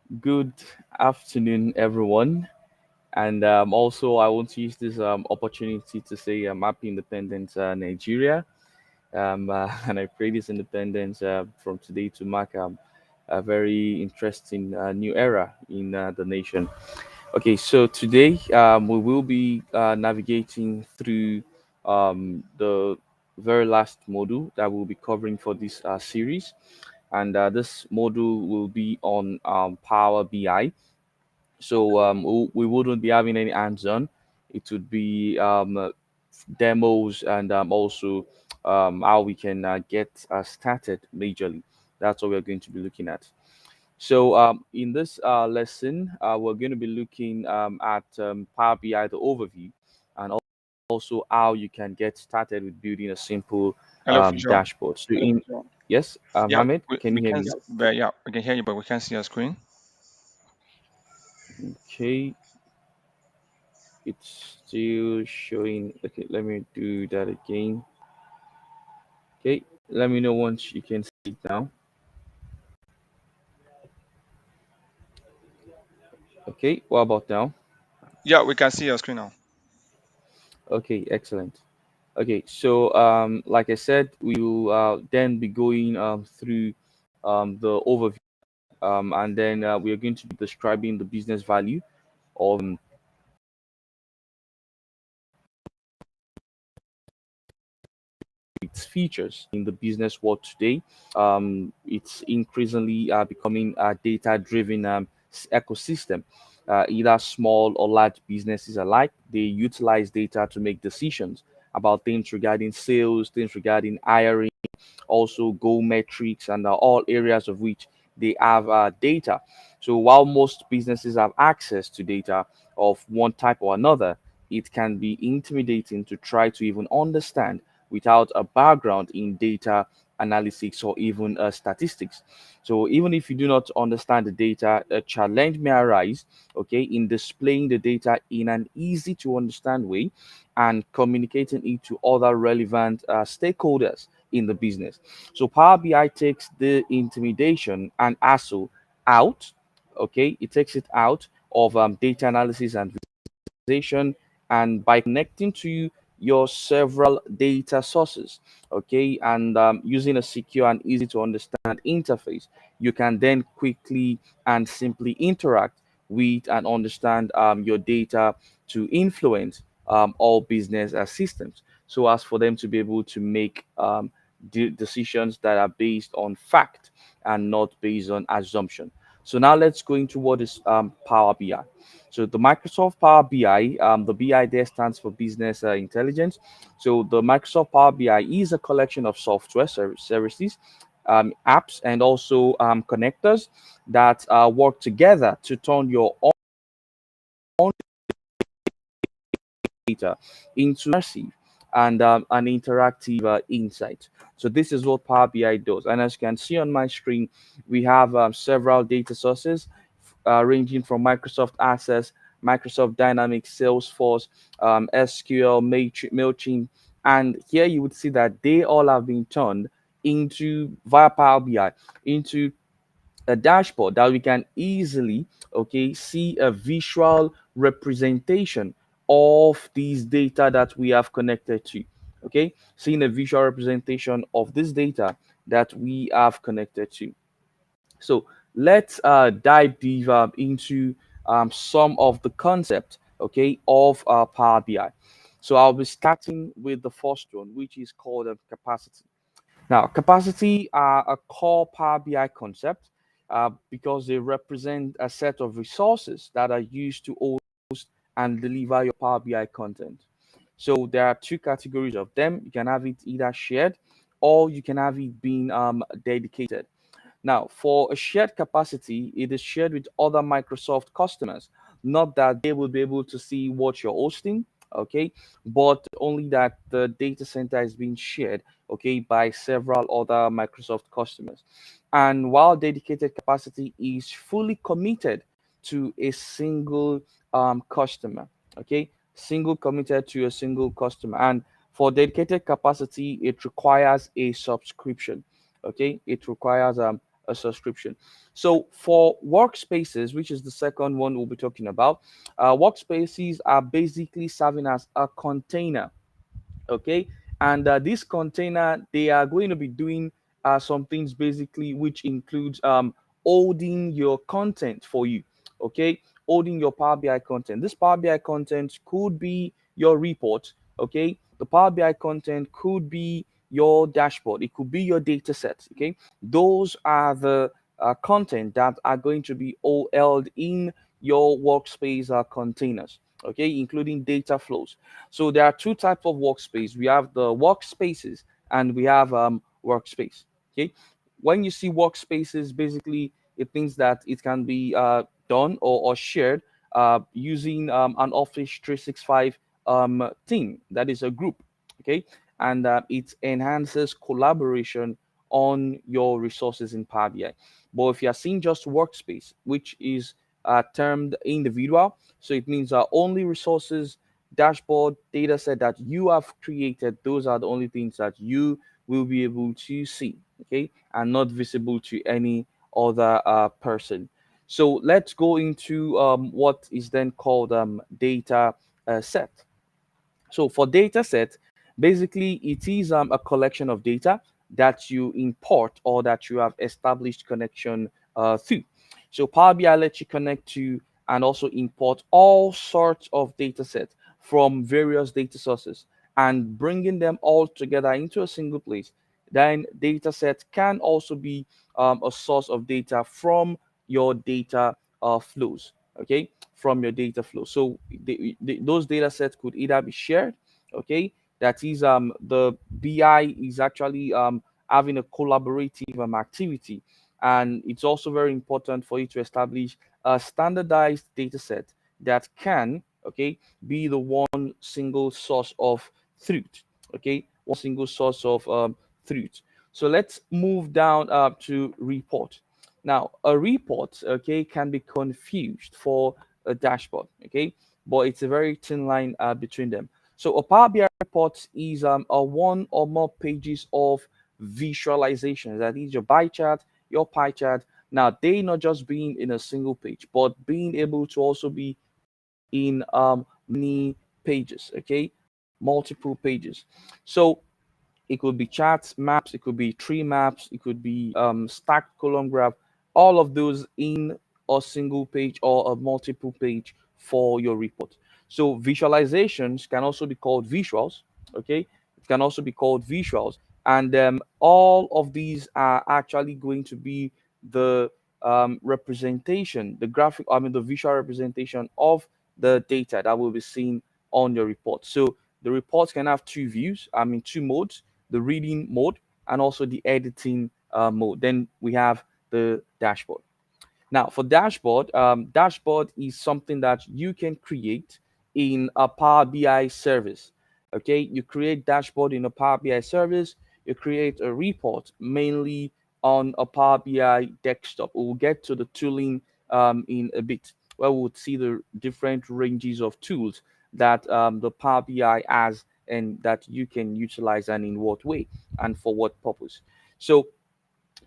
Good afternoon, everyone. And also, I want to use this opportunity to say Happy Independence, Nigeria. And I pray this independence from today to mark a very interesting new era in the nation. Okay, so today we will be navigating through the very last module that we'll be covering for this series. And this module will be on Power BI. So we wouldn't be having any hands-on. It would be demos and also how we can get started majorly. That's what we're going to be looking at. So in this lesson, we're going to be looking at Power BI, the overview, and also how you can get started with building a simple Hello, Future. dashboard. So in yes, Yeah, Mohammed, can we you hear can, me? but yeah, we can hear you, but we can't see your screen. Okay, it's still showing. Okay, let me do that again. Okay, let me know once you can see it now. Okay, what about now? Yeah, we can see your screen now. Okay, excellent. Okay, so like I said, we will then be going through the overview, and then we are going to be describing the business value of its features in the business world today. It's increasingly becoming a data-driven ecosystem. Either small or large businesses alike, they utilize data to make decisions about things regarding sales, things regarding hiring, also goal metrics, and all areas of which they have data. So while most businesses have access to data of one type or another, it can be intimidating to try to even understand without a background in data analytics or even statistics. So even if you do not understand the data, a challenge may arise, okay, in displaying the data in an easy to understand way and communicating it to other relevant stakeholders in the business. So Power BI takes the intimidation and hassle out. Okay, it takes it out of data analysis and visualization, and by connecting to your several data sources, okay, and using a secure and easy to understand interface, you can then quickly and simply interact with and understand your data to influence all business systems so as for them to be able to make decisions that are based on fact and not based on assumption. So now let's go into what is Power BI. So the Microsoft Power BI, the BI there stands for Business Intelligence. So the Microsoft Power BI is a collection of software services, apps, and also connectors that work together to turn your own data into immersive and an interactive insight. So this is what Power BI does. And as you can see on my screen, we have several data sources ranging from Microsoft Access, Microsoft Dynamics, Salesforce, SQL, MailChimp. And here you would see that they all have been turned into via Power BI into a dashboard that we can easily, okay, see a visual representation of these data that we have connected to. Okay, seeing a visual representation of this data that we have connected to. So let's dive deeper into some of the concept, okay, of Power BI. So I'll be starting with the first one, which is called capacity. Now, capacity are a core Power BI concept because they represent a set of resources that are used to host and deliver your Power BI content. So there are two categories of them. You can have it either shared or you can have it being dedicated. Now, for a shared capacity, it is shared with other Microsoft customers. Not that they will be able to see what you're hosting, okay, but only that the data center is being shared, okay, by several other Microsoft customers. And while dedicated capacity is fully committed to a single customer, okay, single committed to a single customer. And for dedicated capacity, it requires a subscription, okay, it requires a subscription. So for workspaces, which is the second one we'll be talking about, workspaces are basically serving as a container. Okay, and this container, they are going to be doing some things basically, which includes holding your content for you. Okay, holding your Power BI content. This Power BI content could be your report. Okay, the Power BI content could be your dashboard, it could be your data set. Okay, those are the content that are going to be all held in your workspace containers. Okay, including data flows. So there are two types of workspace. We have the workspaces and we have workspace. Okay, when you see workspaces, basically it means that it can be done or shared using an Office 365 team, that is a group. Okay, and it enhances collaboration on your resources in Power BI. But if you are seeing just workspace, which is termed individual, so it means only resources, dashboard, data set that you have created, those are the only things that you will be able to see. Okay, and not visible to any other person. So let's go into what is then called data set. So for data set, basically it is a collection of data that you import or that you have established connection through. So Power BI lets you connect to and also import all sorts of data sets from various data sources and bringing them all together into a single place. Then data set can also be a source of data from your data flows. Okay, from your data flow. So those data sets could either be shared. Okay, that is the BI is actually having a collaborative activity, and it's also very important for you to establish a standardized data set that can, okay, be the one single source of truth. Okay, one single source of truth. So let's move down to report. Now, a report, okay, can be confused for a dashboard, okay, but it's a very thin line between them. So a Power BI report is a one or more pages of visualization. That is your bar chart, your pie chart. Now, they not just being in a single page, but being able to also be in many pages, okay, multiple pages. So it could be charts, maps, it could be tree maps, it could be stacked column graph, all of those in a single page or a multiple page for your report. So visualizations can also be called visuals, okay? It can also be called visuals. And all of these are actually going to be the representation, the graphic, I mean, the visual representation of the data that will be seen on your report. So the reports can have two views, I mean, two modes, the reading mode and also the editing mode. Then we have the dashboard. Now, for dashboard, dashboard is something that you can create in a Power BI service. Okay, you create dashboard in a Power BI service. You create a report mainly on a Power BI desktop. We'll get to the tooling in a bit, where we'll see the different ranges of tools that the Power BI has and that you can utilize and in what way and for what purpose. So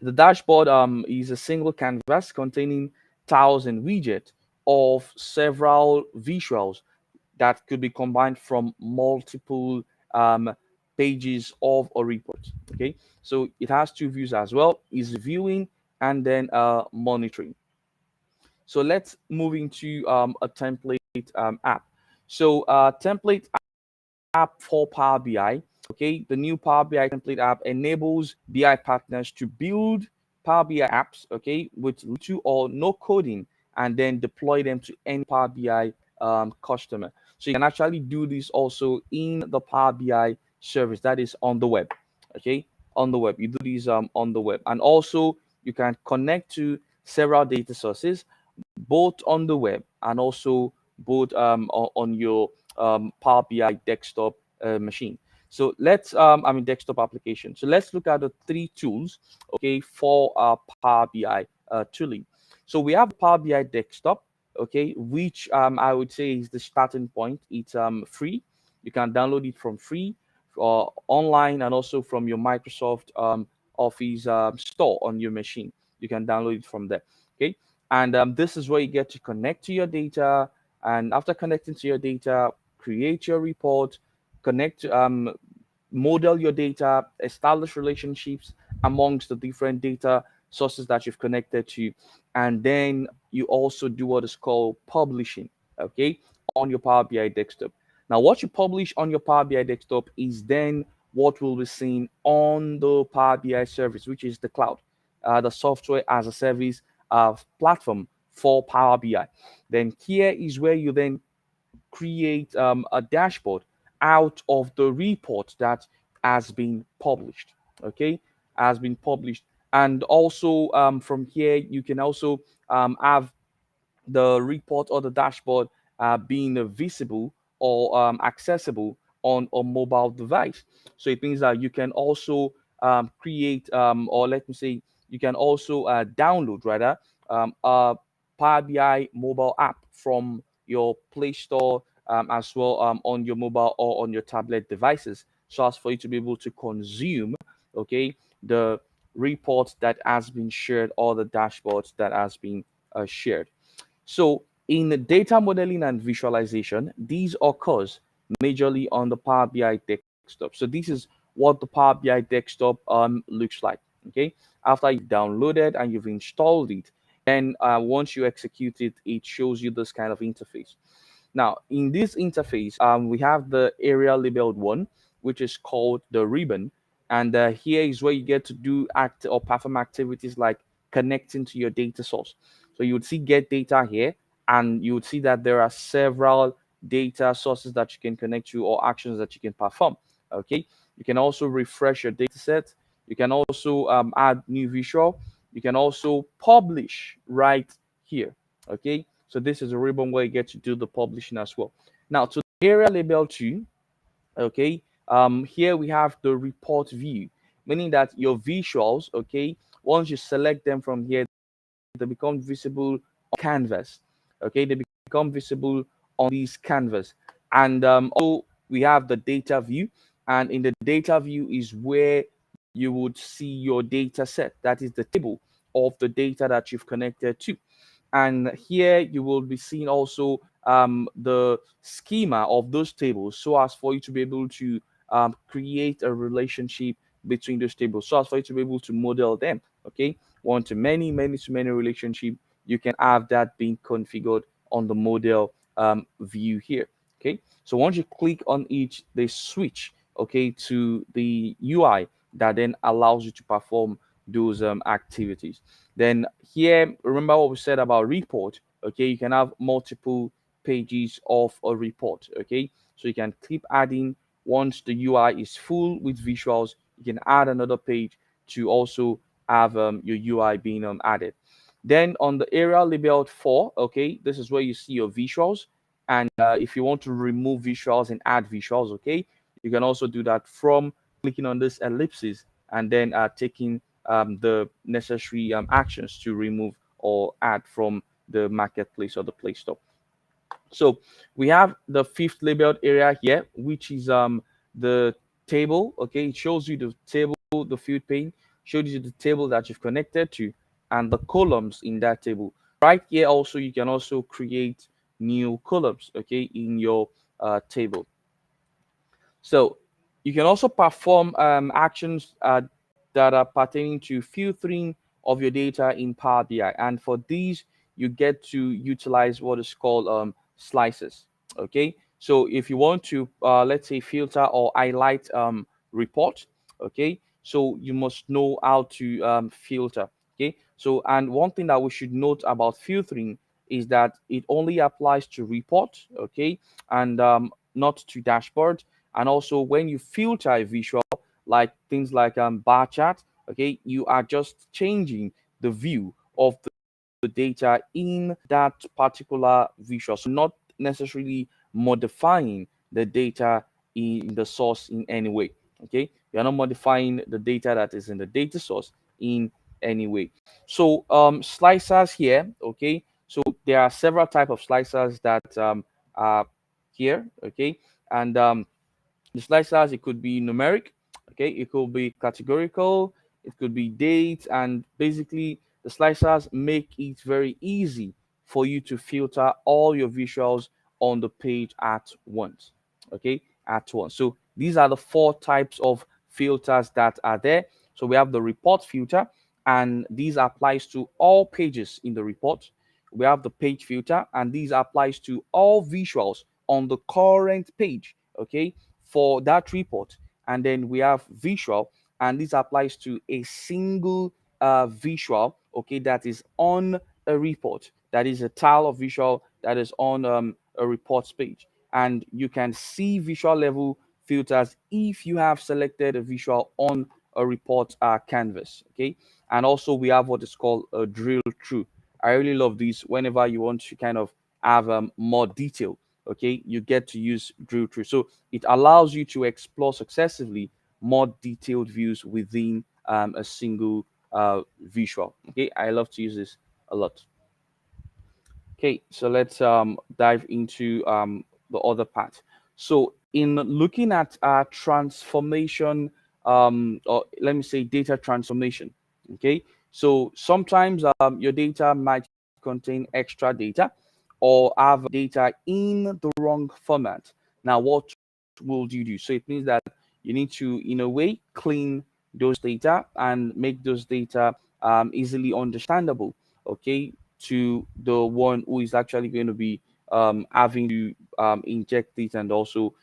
the dashboard is a single canvas containing thousand widgets of several visuals that could be combined from multiple um, pages of a report. Okay, so it has two views as well: is viewing and then monitoring. So let's move into a template app. So template app for Power BI. Okay, the new Power BI template app enables BI partners to build Power BI apps, okay, with little or no coding, and then deploy them to any Power BI customer. So you can actually do this also in the Power BI service that is on the web. Okay, on the web, you do these on the web, and also you can connect to several data sources both on the web and also both on your Power BI desktop machine. So let's, I mean, desktop application. So let's look at the three tools, okay, for our Power BI tooling. So we have Power BI desktop, okay, which I would say is the starting point. It's free. You can download it from free online and also from your Microsoft Office store on your machine. You can download it from there. Okay, and this is where you get to connect to your data. And after connecting to your data, create your report, connect, model your data, establish relationships amongst the different data sources that you've connected to, and then you also do what is called publishing, okay, on your Power BI desktop. Now, what you publish on your Power BI desktop is then what will be seen on the Power BI service, which is the cloud, the software as a service platform for Power BI. Then here is where you then create a dashboard out of the report that has been published. Okay, has been published, and also from here you can also have the report or the dashboard being visible or accessible on a mobile device. So it means that you can also create, or let me say, you can also download rather a Power BI mobile app from your Play Store as well on your mobile or on your tablet devices, so as for you to be able to consume, okay, the report that has been shared or the dashboards that has been shared. So in the data modeling and visualization, these occurs majorly on the Power BI desktop. So this is what the Power BI desktop looks like. Okay, after you've downloaded and you've installed it, then once you execute it, it shows you this kind of interface. Now, in this interface, we have the area labeled one, which is called the ribbon. And here is where you get to do act or perform activities like connecting to your data source. So you would see get data here, and you would see that there are several data sources that you can connect to or actions that you can perform. Okay. You can also refresh your data set. You can also add new visual. You can also publish right here. Okay, so this is a ribbon where you get to do the publishing as well. Now to the area label 2, okay, here we have the report view, meaning that your visuals, okay, once you select them from here, they become visible on canvas. Okay, they become visible on these canvas. And also we have the data view, and in the data view is where you would see your data set, that is the table of the data that you've connected to. And here you will be seeing also the schema of those tables, so as for you to be able to create a relationship between those tables, so as for you to be able to model them. Okay, one to many, many to many relationship, you can have that being configured on the model view here. Okay, so once you click on each, they switch, okay, to the UI that then allows you to perform those activities. Then here, remember what we said about report. Okay, you can have multiple pages of a report. Okay, so you can keep adding. Once the UI is full with visuals, you can add another page to also have your UI being added. Then on the area labeled 4, okay, this is where you see your visuals. And if you want to remove visuals and add visuals, okay, you can also do that from clicking on this ellipsis and then taking the necessary actions to remove or add from the marketplace or the Play Store. So we have the fifth labeled area here, which is the table. Okay, it shows you the table, the field pane, shows you the table that you've connected to, and the columns in that table. Right here, also you can also create new columns. Okay, in your table. So you can also perform actions that are pertaining to filtering of your data in Power BI. And for these, you get to utilize what is called slices. Okay. So if you want to, let's say, filter or highlight report, okay, so you must know how to filter. Okay. So, and one thing that we should note about filtering is that it only applies to report, okay, and not to dashboard. And also when you filter a visual, like things like bar chart, okay, you are just changing the view of the data in that particular visual, so not necessarily modifying the data in the source in any way. Okay, you're not modifying the data that is in the data source in any way. So slicers here, okay, so there are several type of slicers that are here, okay, and the slicers, it could be numeric, okay, it could be categorical, it could be date, and basically The slicers make it very easy for you to filter all your visuals on the page at once. Okay, at once. So these are the four types of filters that are there. So we have the report filter, and these applies to all pages in the report. We have the page filter, and these applies to all visuals on the current page, okay, for that report. And then we have visual, and this applies to a single visual, okay, that is on a report, that is a tile of visual that is on a reports page. And you can see visual level filters if you have selected a visual on a report canvas, okay. And also we have what is called a drill through. I really love these whenever you want to kind of have more detail, okay, you get to use drill through. So it allows you to explore successively more detailed views within a single visual. Okay, I love to use this a lot. Okay, so let's dive into the other part. So in looking at transformation, or let me say data transformation, okay, so sometimes your data might contain extra data or have data in the wrong format. Now, what will you do? So it means that you need to, in a way, clean those data and make those data easily understandable, okay, to the one who is actually going to be having to inject it and also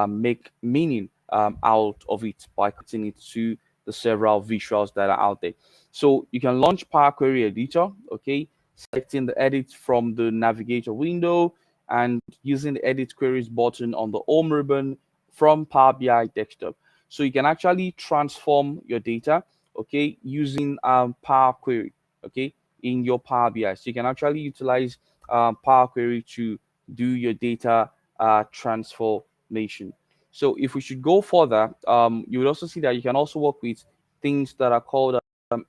make meaning out of it by cutting it to the several visuals that are out there. So you can launch Power Query Editor, okay, selecting the edit from the navigator window and using the edit queries button on the home ribbon from Power BI desktop. So you can actually transform your data, okay, using Power Query, okay, in your Power BI. So you can actually utilize Power Query to do your data transformation. So if we should go further, you would also see that you can also work with things that are called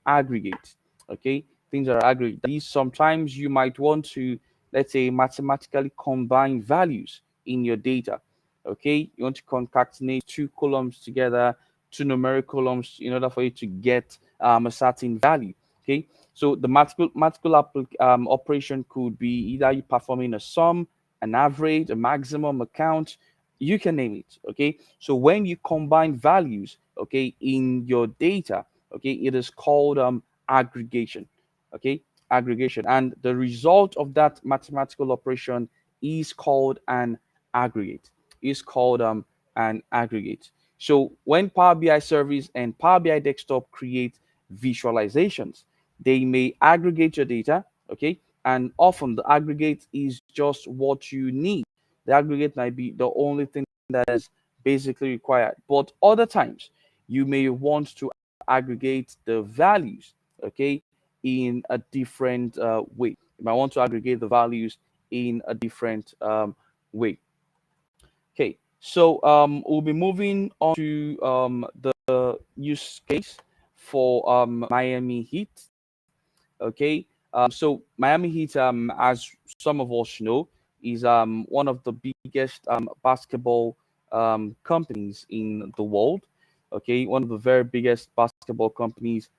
aggregates. Okay, things that are aggregate. These sometimes you might want to, let's say, mathematically combine values in your data. Okay, you want to concatenate two columns together, two numeric columns, in order for you to get a certain value. Okay, so the mathematical operation could be either you performing a sum, an average, a maximum, a count, you can name it. Okay, so when you combine values, okay, in your data, okay, it is called aggregation. Okay, aggregation, and the result of that mathematical operation is called an aggregate. Is called an aggregate. So when Power BI Service and Power BI Desktop create visualizations, they may aggregate your data, okay, and often the aggregate is just what you need. The aggregate might be the only thing that is basically required, but other times you may want to aggregate the values, okay, in a different way. You might want to aggregate the values in a different way. Okay, so we'll be moving on to the use case for Miami Heat. Okay, so Miami Heat, as some of us know, is one of the biggest basketball companies in the world. Okay, one of the very biggest basketball companies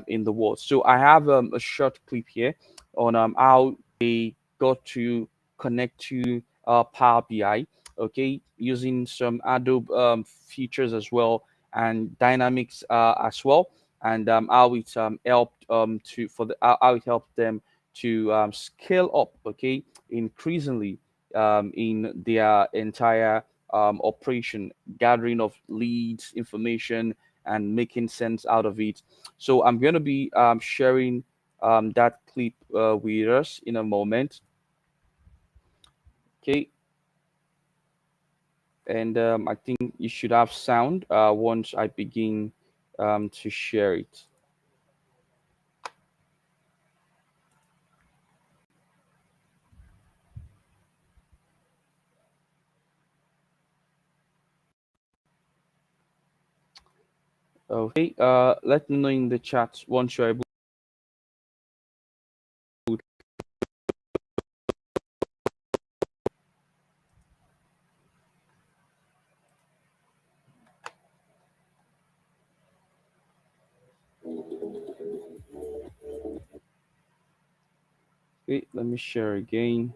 in the world. So I have a short clip here on how they got to connect to Power BI. Okay, using some Adobe features as well and Dynamics as well, and how it helped to for the how it helped them to scale up, okay, increasingly in their entire operation, gathering of leads, information, and making sense out of it. So I'm going to be sharing that clip with us in a moment. Okay, and I think you should have sound once I begin to share it. Okay, let me know in the chat once you're able. Okay, let me share again.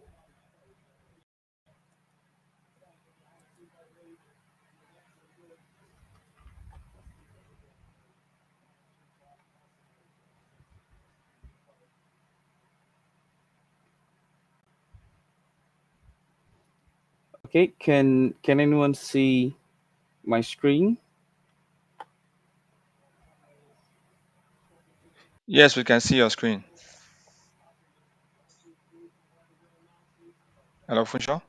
Okay, can anyone see my screen? Yes, we can see your screen. Hello, Funshaw.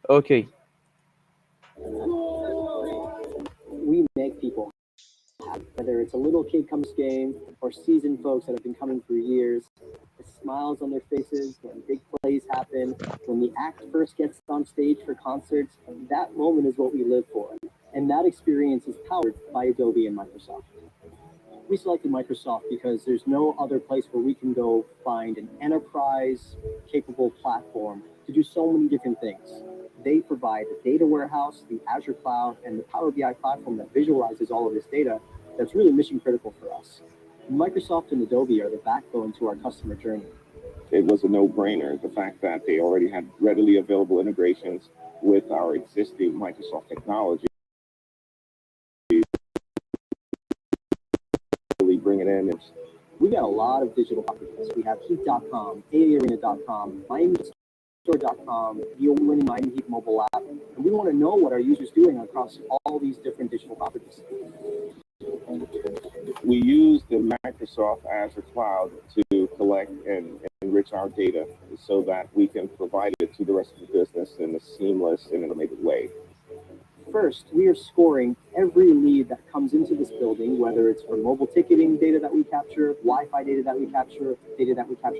Okay, We make people happy, whether it's a little kid comes game or seasoned folks that have been coming for years. The smiles on their faces when big plays happen, when the act first gets on stage for concerts, that moment is what we live for. And that experience is powered by Adobe and Microsoft. We selected Microsoft because there's no other place where we can go find an enterprise capable platform to do so many different things. They provide the data warehouse, the Azure cloud, and the Power BI platform that visualizes all of this data that's really mission critical for us. Microsoft and Adobe are the backbone to our customer journey. It was a no-brainer. The fact that they already had readily available integrations with our existing Microsoft technology, really bring it in. We got a lot of digital properties. We have Heat.com, AARena.com, MiamiStore.com, the award-winning Miami Heat mobile app, and we want to know what our users are doing across all these different digital properties. We use the Microsoft Azure cloud to collect and enrich our data so that we can provide it to the rest of the business in a seamless and automated way. First, we are scoring every lead that comes into this building, whether it's for mobile ticketing data that we capture, Wi-Fi data that we capture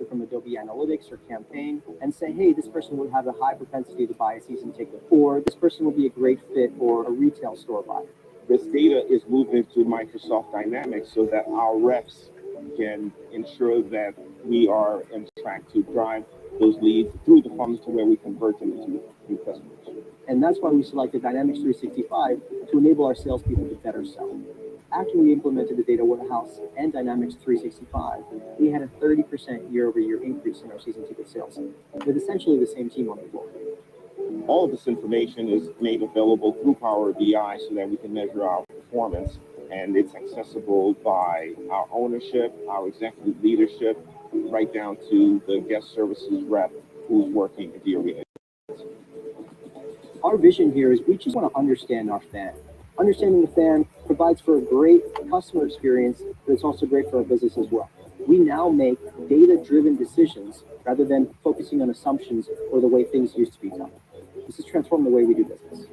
from Adobe Analytics or Campaign, and say, hey, this person would have a high propensity to buy a season ticket, or this person would be a great fit for a retail store buyer. This data is moved into Microsoft Dynamics so that our reps can ensure that we are on track to drive those leads through the funnels to where we convert them into new customers. And that's why we selected Dynamics 365 to enable our salespeople to better sell. After we implemented the data warehouse and Dynamics 365, we had a 30% year-over-year increase in our season ticket sales, with essentially the same team on the floor. All of this information is made available through Power BI so that we can measure our performance, and it's accessible by our ownership, our executive leadership, right down to the guest services rep who's working at the arena. Our vision here is we just want to understand our fan. Understanding the fan provides for a great customer experience, but it's also great for our business as well. We now make data-driven decisions rather than focusing on assumptions or the way things used to be done. This has transformed the way we do business.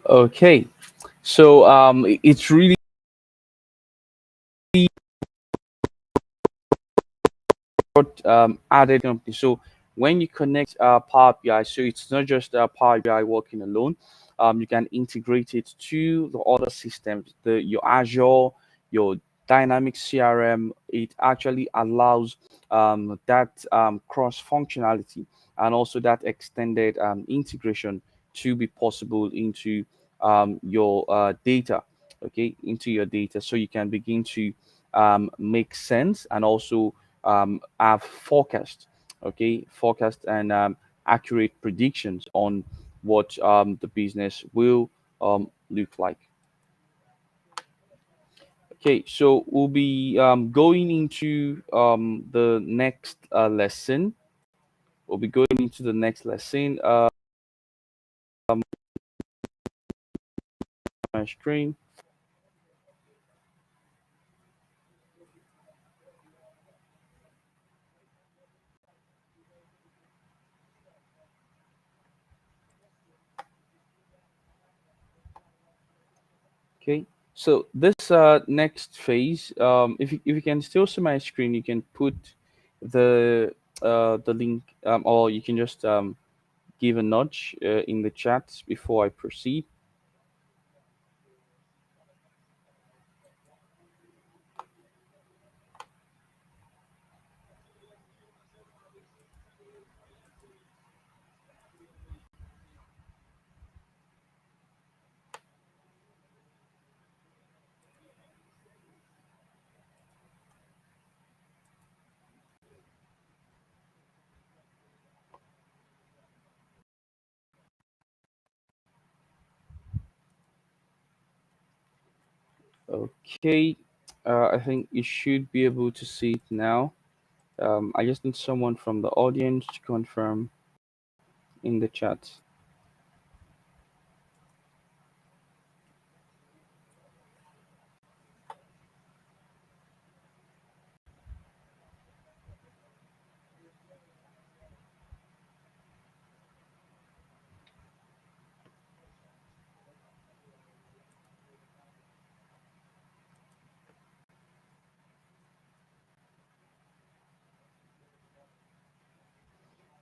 okay. So it's really added company. So when you connect Power BI, so it's not just Power BI working alone. You can integrate it to the other systems, your Azure, your Dynamic CRM. It actually allows that cross functionality and also that extended integration to be possible into your data. Okay, into your data, so you can begin to make sense and also have forecast, okay, forecast and accurate predictions on what the business will look like. Okay, so we'll be going into the next lesson. We'll be going into the next lesson. My screen. Okay, so this next phase, if you can still see my screen, you can put the the link, or you can just give a nudge in the chat before I proceed. Okay, I think you should be able to see it now. I just need someone from the audience to confirm in the chat.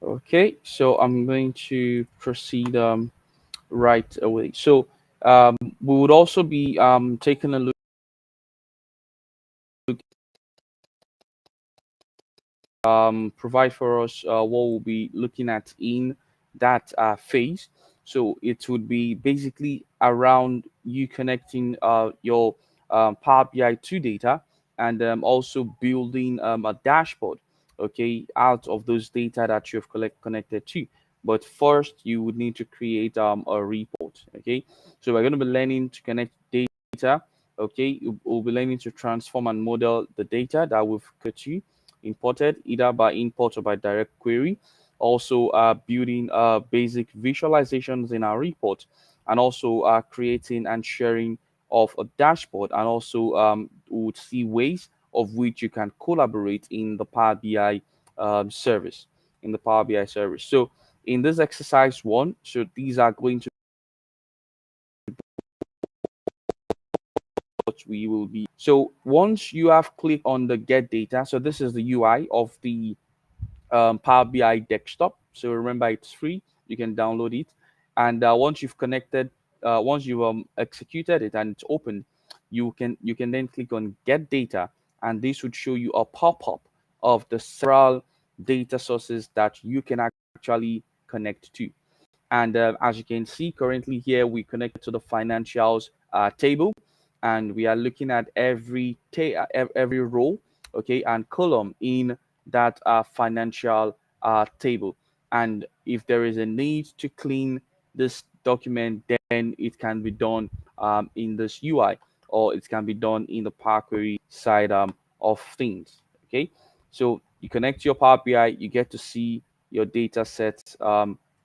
Okay, so I'm going to proceed right away. So we would also be taking a look provide for us what we'll be looking at in that phase. So it would be basically around you connecting your Power BI to data, and also building a dashboard, okay, out of those data that you've connected to. But first, you would need to create a report, okay? So we're going to be learning to connect data, okay? We'll be learning to transform and model the data that we've got to imported either by import or by direct query. Also, building basic visualizations in our report, and also creating and sharing of a dashboard, and also would see ways of which you can collaborate in the Power BI service, in the Power BI service. So in this exercise one, so these are going to what we will be. So once you have clicked on the get data, so this is the UI of the Power BI desktop. So remember, it's free. You can download it, and once you've connected, once you've executed it and it's open, you can then click on Get Data, and this would show you a pop-up of the several data sources that you can actually connect to. And as you can see, currently here we connected to the financials table, and we are looking at every row, okay, and column in that financial table. And if there is a need to clean this document, then it can be done in this UI, or it can be done in the Power Query side of things. Okay, so you connect your Power BI, you get to see your data sets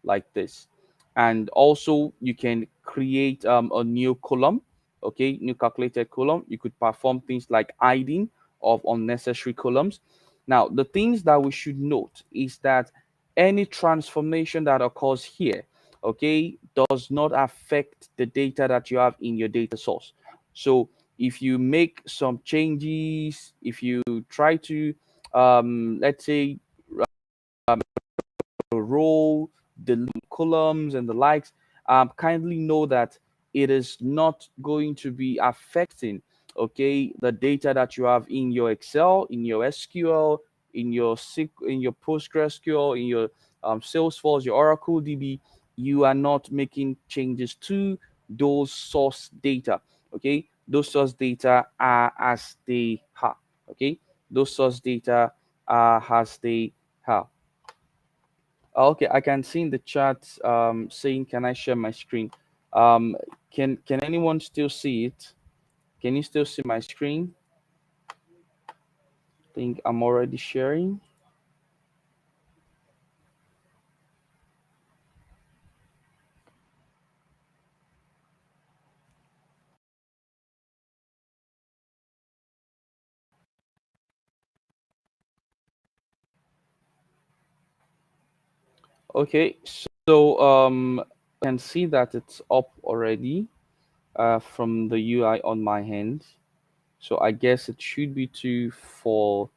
like this. And also you can create a new column, okay, new calculated column. You could perform things like hiding of unnecessary columns. Now, the things that we should note is that any transformation that occurs here, okay, does not affect the data that you have in your data source. So if you make some changes, if you try to let's say row, the columns, and the likes, kindly know that it is not going to be affecting, okay, the data that you have in your Excel, in your SQL, in your PostgreSQL, in your Salesforce, your Oracle DB. You are not making changes to those source data, okay? Those source data are as they are, okay? Those source data are as they are. Okay, I can see in the chat saying, "Can I share my screen?" Um, can anyone still see it? Can you still see my screen? I think I'm already sharing. Okay, so I can see that it's up already from the UI on my hand. So I guess it should be too for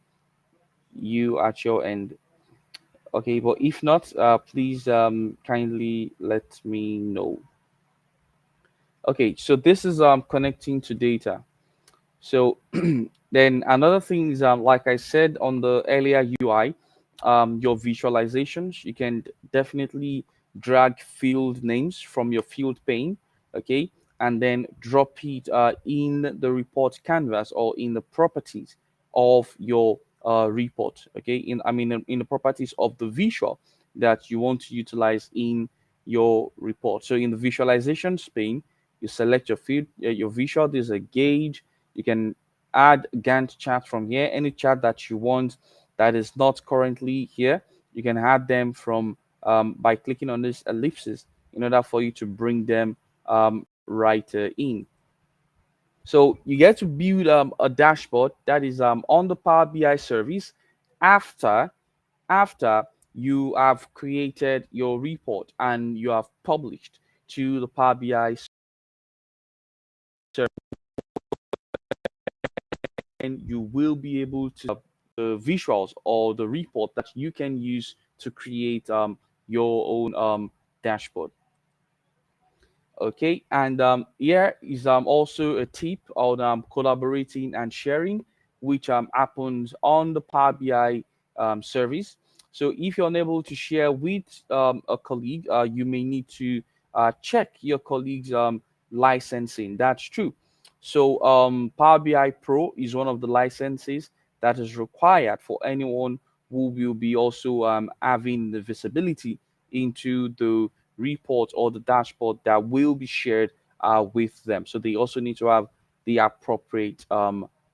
you at your end. Okay, but if not, please kindly let me know. Okay, so this is connecting to data. So then another thing is, like I said on the earlier UI, your visualizations, you can definitely drag field names from your field pane, okay, and then drop it in the report canvas or in the properties of your report, okay, in the properties of the visual that you want to utilize in your report. So in the visualizations pane, you select your field, your visual. There's a gauge. You can add Gantt chart from here. Any chart that you want that is not currently here, you can add them from by clicking on this ellipsis in order for you to bring them right in. So you get to build a dashboard that is on the Power BI service after you have created your report and you have published to the Power BI service, and you will be able to the visuals or the report that you can use to create your own dashboard. Okay, and here is also a tip on collaborating and sharing, which happens on the Power BI service. So if you're unable to share with a colleague, you may need to check your colleague's licensing. That's true. So Power BI Pro is one of the licenses that is required for anyone who will be also having the visibility into the report or the dashboard that will be shared with them. So they also need to have the appropriate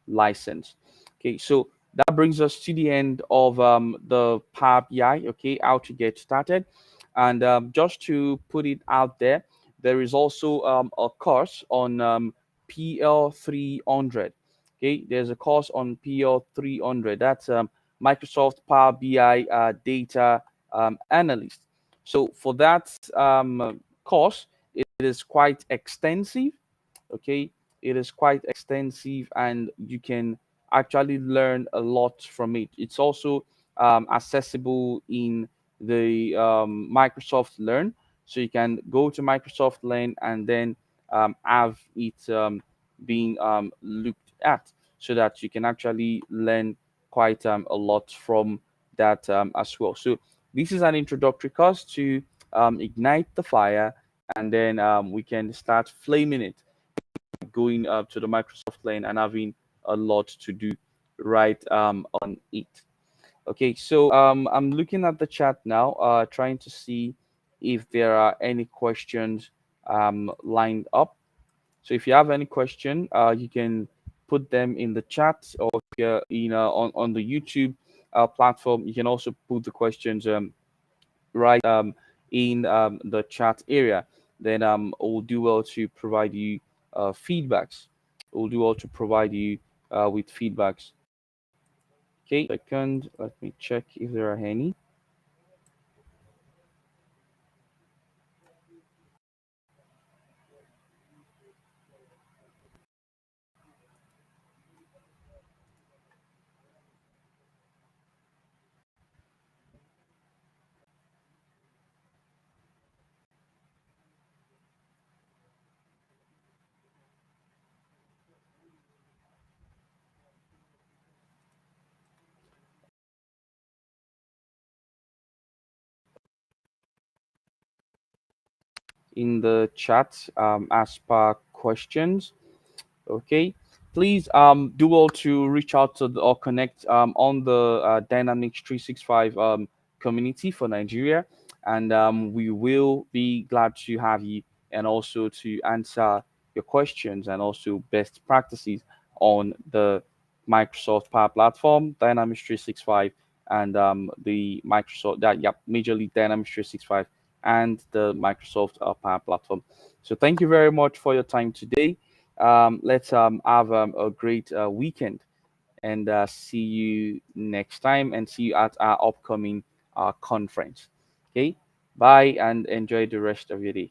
license. Okay, so that brings us to the end of the Power BI. Okay, how to get started. And just to put it out there, there is also a course on PL-300. Okay, there's a course on PL-300. That's Microsoft Power BI data analyst. So for that course, it is quite extensive. Okay, it is quite extensive, and you can actually learn a lot from it. It's also accessible in the Microsoft Learn, so you can go to Microsoft Learn and then have it being looked at, so that you can actually learn quite a lot from that as well. So this is an introductory course to ignite the fire, and then we can start flaming it, going up to the Microsoft lane and having a lot to do right on it. Okay, so I'm looking at the chat now, trying to see if there are any questions lined up. So if you have any question, you can put them in the chat, or if you're on the YouTube platform, you can also put the questions right in the chat area. Then we'll do well to provide you feedbacks. We'll do well to provide you with feedbacks. Okay, second, let me check if there are any. In the chat as per questions. Okay, please do well to reach out to or connect on the Dynamics 365 community for Nigeria, and we will be glad to have you, and also to answer your questions and also best practices on the Microsoft Power Platform, Dynamics 365, and the Microsoft that majorly Dynamics 365 and the Microsoft Power Platform. So thank you very much for your time today. Let's have a great weekend, and see you next time, and see you at our upcoming conference. Okay, bye and enjoy the rest of your day.